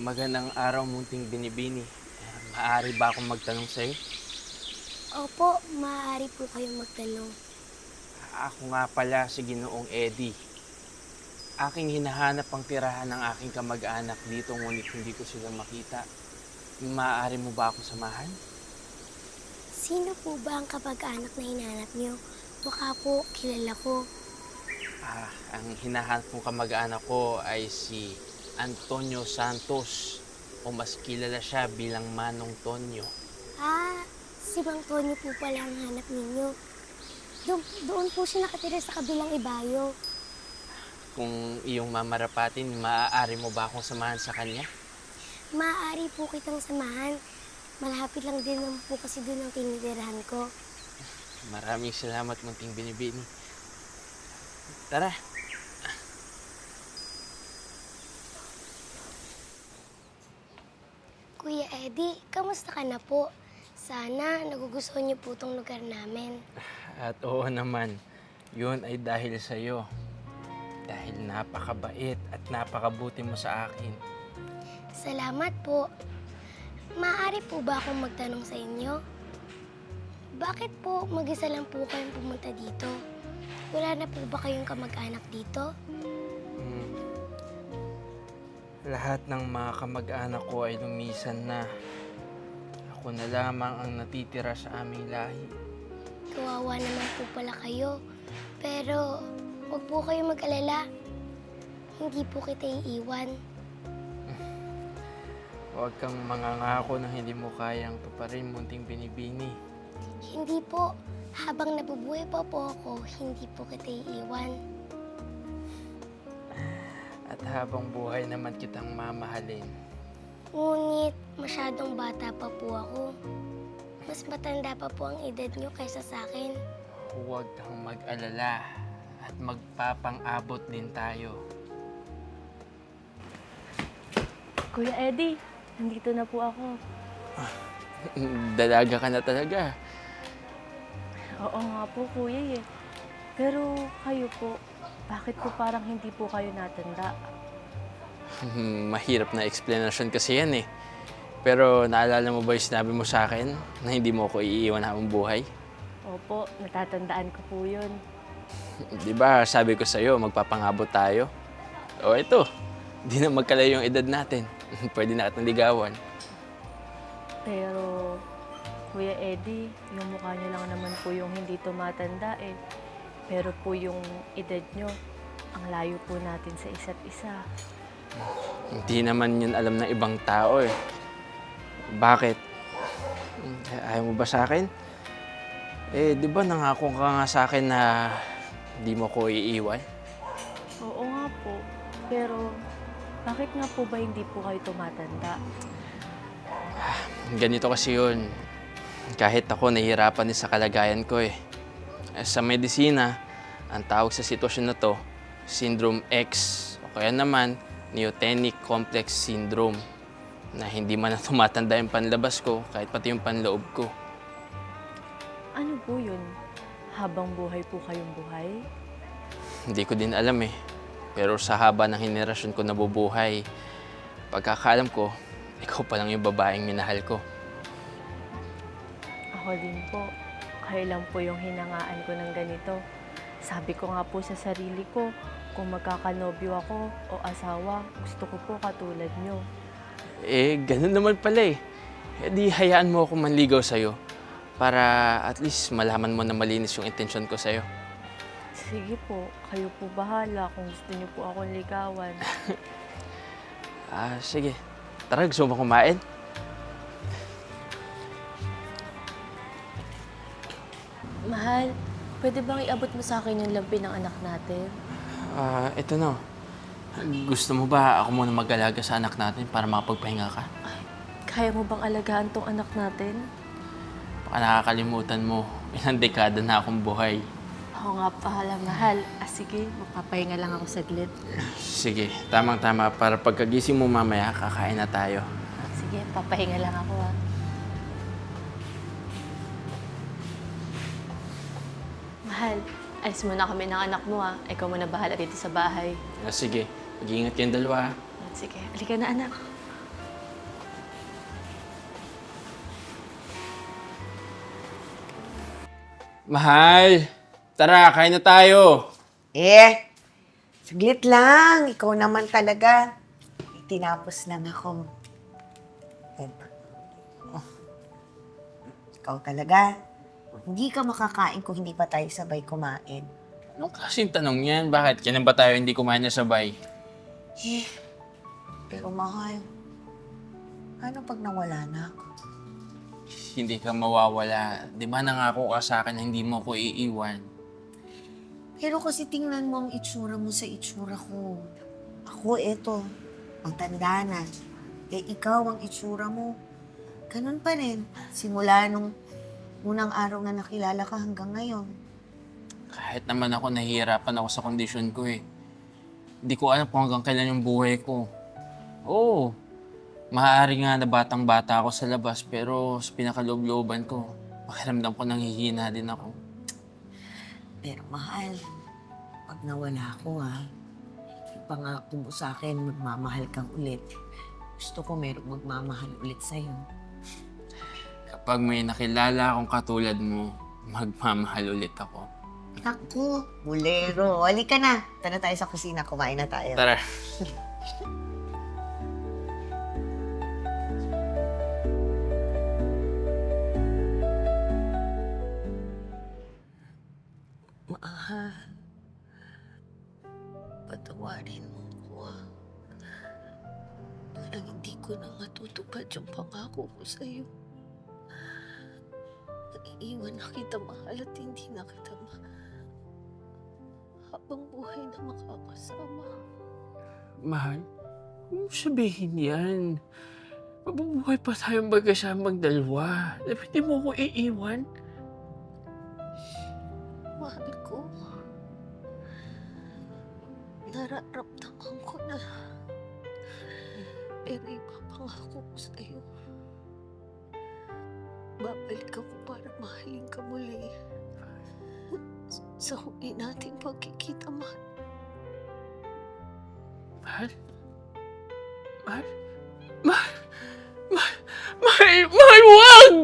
Magandang araw, munting binibini. Maaari ba akong magtanong sa'yo? Opo, maaari po kayong magtanong. Ako nga pala si Ginoong Eddie. Aking hinahanap ang tirahan ng aking kamag-anak dito ngunit hindi ko sila makita. Maaari mo ba akong samahan? Sino po ba ang kapag-anak na hinanap niyo? Baka po kilala ko. Ang hinahanap kong kamag-anak ko ay si Antonio Santos o mas kilala siya bilang Manong Tonyo. Ah, si Mang Tonyo po pala ang hanap ninyo. Doon po siya nakatira sa kabilang ibayo. Kung iyong mamarapatin, maaari mo ba akong samahan sa kanya? Maaari po kitang samahan. Malapit lang din naman po kasi doon ang tinitirahan ko. Maraming salamat, munting binibini. Tara. Kuya Eddie, kamusta ka na po? Sana nagugustuhan niyo po itong lugar namin. At oo naman, yun ay dahil sa iyo. Dahil napakabait at napakabuti mo sa akin. Salamat po. Maaari po ba akong magtanong sa inyo? Bakit po mag-isa lang po kayong pumunta dito? Wala na po ba kayong kamag-anak dito? Hmm. Lahat ng mga kamag-anak ko ay lumisan na. Ako na lamang ang natitira sa aming lahi. Kawawa naman po pala kayo. Pero huwag po kayong mag-alala. Hindi po kita iiwan. Huwag kang mangangako na hindi mo kayang tuparin, munting binibini. Hindi po. Habang nabubuhay pa po ako, hindi po kita iiwan. At habang buhay naman kitang mamahalin. Ngunit masyadong bata pa po ako. Mas matanda pa po ang edad niyo kaysa sa akin. Huwag kang mag-alala at magpapang-abot din tayo. Kuya Eddie, nandito na po ako. Dalaga ka na talaga. Oo nga po, kuya eh. Pero kayo po, bakit po parang hindi po kayo natanda? Mahirap na explanation kasi yan eh. Pero naalala mo ba yung sinabi mo sa akin na hindi mo ako iiwan habang buhay? Opo, natatandaan ko po yun. Di ba sabi ko sa'yo, magpapangabot tayo? O ito, di na magkalayo yung edad natin. Pwede na kitang ligawan. Pero, Kuya Eddie, yung mukha niyo lang naman po yung hindi tumatanda eh. Pero po yung edad niyo, ang layo po natin sa isa't isa. Hindi naman yun alam ng ibang tao eh. Bakit? Ayaw mo ba sa akin? Eh, di ba nangako ka nga sa akin na di mo ko iiwan? Oo nga po, pero bakit nga po ba hindi po kayo tumatanda? Ganito kasi yun. Kahit ako, nahihirapan din sa kalagayan ko eh. Sa medisina, ang tawag sa sitwasyon na to, Syndrome X. O kaya naman, Neotenic Complex Syndrome. Na hindi man na tumatanda yung panlabas ko, kahit pati yung panloob ko. Ano po yun? Habang buhay po kayong buhay? Hindi ko din alam eh. Pero sa haba ng henerasyon ko nabubuhay, pagkakaalam ko, ikaw pa lang yung babaeng minahal ko. Ako din po. Kayo lang po yung hinangaan ko ng ganito. Sabi ko nga po sa sarili ko, kung magkakanobyo ako o asawa, gusto ko po katulad nyo. Eh, ganun naman pala eh. Eh di hayaan mo ako manligaw sa'yo para at least malaman mo na malinis yung intensyon ko sa'yo. Sige po, kayo po bahala kung gusto nyo po akong ligawan. Sige. Tara, gusto mo kumain? Mahal, pwede bang iabot mo sa akin yung lampi ng anak natin? Ito na. Gusto mo ba ako muna mag-alaga sa anak natin para makapagpahinga ka? Kaya mo bang alagaan tong anak natin? Baka nakakalimutan mo, ilang dekada na akong buhay. Oo nga pala, mahal. Sige, magpapahinga lang ako saglit. Sige, tamang-tama. Para pagkagising mo mamaya, kakain na tayo. Sige, papahinga lang ako ah. Mahal, alis muna kami ng anak mo ah. Ikaw muna bahala dito sa bahay. Sige, mag-iingat kayong dalawa. Sige, halika na anak. Mahal! Tara, kain na tayo! Saglit lang. Ikaw naman talaga. Tinapos lang ako. Ikaw talaga. Hindi ka makakain kung hindi pa tayo sabay kumain. Anong klaseng tanong yan? Bakit? Kailan ba tayo hindi kumain na sabay? Pero mahal, ano pag nawala na ako? Hindi ka mawawala. Di ba nangako ka sa akin na hindi mo ko iiwan? Pero kasi tingnan mo ang itsura mo sa itsura ko. Ako, eto, ang tanda na. Ikaw ang itsura mo. Ganun pa rin. Simula nung unang araw na nakilala ka hanggang ngayon. Kahit naman ako nahihirapan ako sa kondisyon ko eh. Hindi ko alam kung hanggang kailan yung buhay ko. Oo, maaari nga na batang-bata ako sa labas pero sa pinakaloob-looban ko, pakiramdam ko nanghihina din ako. Pero mahal, pag nawala ako ipangako mo sa akin, magmamahal kang ulit. Gusto ko merong magmamahal ulit sa'yo. Kapag may nakilala akong katulad mo, magmamahal ulit ako. Naku, bulero. Halika na. Tara tayo sa kusina, kumain na tayo. Tara. Mahal, patawarin mo ko Parang hindi ko na matutupad yung pangako ko sa'yo. Naiiwan na kita, mahal, at hindi na kita habang buhay na makakasama. Mahal, huwag mo sabihin yan. Mabubuhay pa tayong magkasamang dalawa. Hindi mo ko iiwan. Mahal ko, nararamdaman ko na. Pero ipapangako ko sa'yo, babalik ako para mahalin ka muli. Sa huli nating pagkikita, mahal. Mahal? Mahal? Mahal? Mahal? Mahal? Mahal, wag!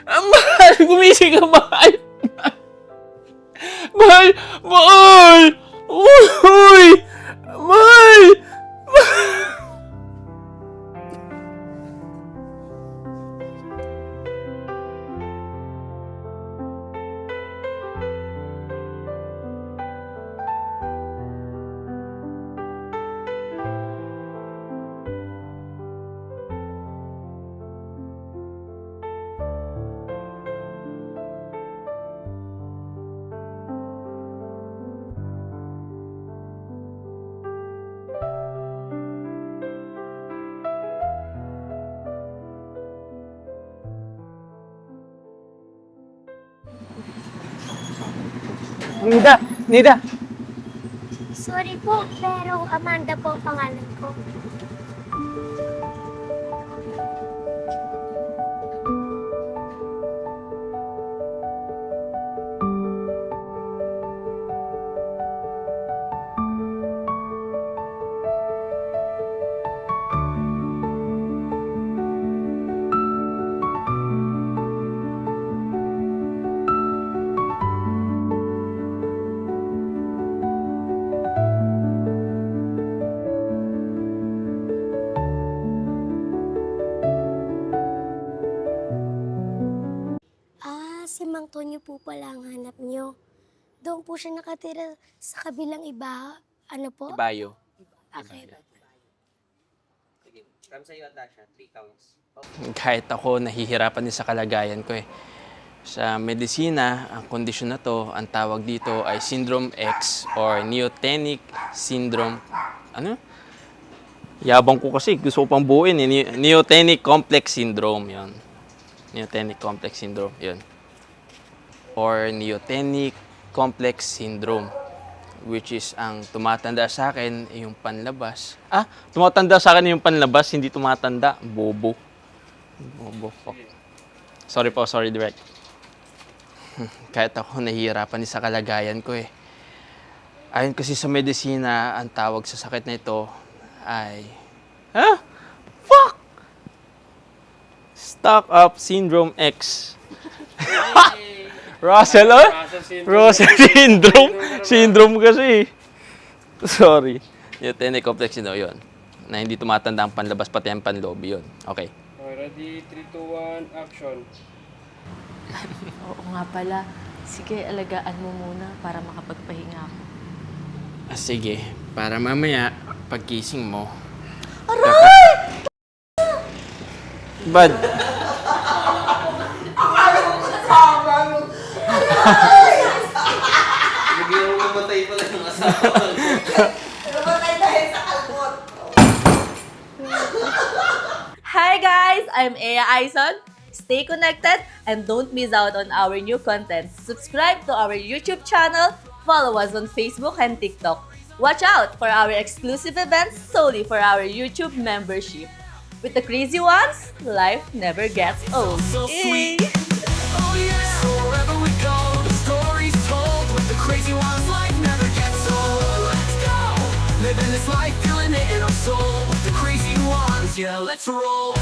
Mahal! Gumising ka, mahal! Mahal! Mahal! Uy! Mahal! Nida! Nida! Sorry po, pero Amanda po ang pangalan ko. Si Mang Tonyo po pala ang hanap nyo. Doon po siya nakatira sa kabilang iba. Ano po? Bayo. Okay. Kahit ako, nahihirapan din sa kalagayan ko eh. Sa medisina, ang kondisyon na to, ang tawag dito ay Syndrome X or Neotenic Syndrome. Ano? Yabang ko kasi, gusto ko pang buuin eh. Neotenic Complex Syndrome, yon. Neotenic Complex Syndrome, yon. Or Neotenic Complex Syndrome, which is ang tumatanda sa akin yung panlabas. Tumatanda sa akin yung panlabas, hindi tumatanda. Bobo. Bobo, fuck. Sorry direct. Kahit ako nahihirapan din sa kalagayan ko eh. Ayon kasi sa medisina, ang tawag sa sakit na ito ay Ha? Fuck! Stock up syndrome X. Russell, oh? Russell syndrome. Syndrome kasi. Sorry. Neotenic complex yun. Na hindi tumatanda ang panlabas pati ang panloob yun. Okay. Okay, ready? 3, 2, 1, action. Oo nga pala. Sige, alagaan mo muna para makapagpahinga ako. Sige. Para mamaya, pagkising mo. Aray! Bad. Bigyan mo mamatay pala ng asawa. Hi guys, I'm Ea Aison. Stay connected and don't miss out on our new content. Subscribe to our YouTube channel, follow us on Facebook and TikTok. Watch out for our exclusive events solely for our YouTube membership. With the crazy ones, life never gets old. Yay! Oh yeah, so wherever we go, the story's told. With the crazy ones, life never gets old. Let's go, living this life, feeling it in our soul. With the crazy ones, yeah, let's roll.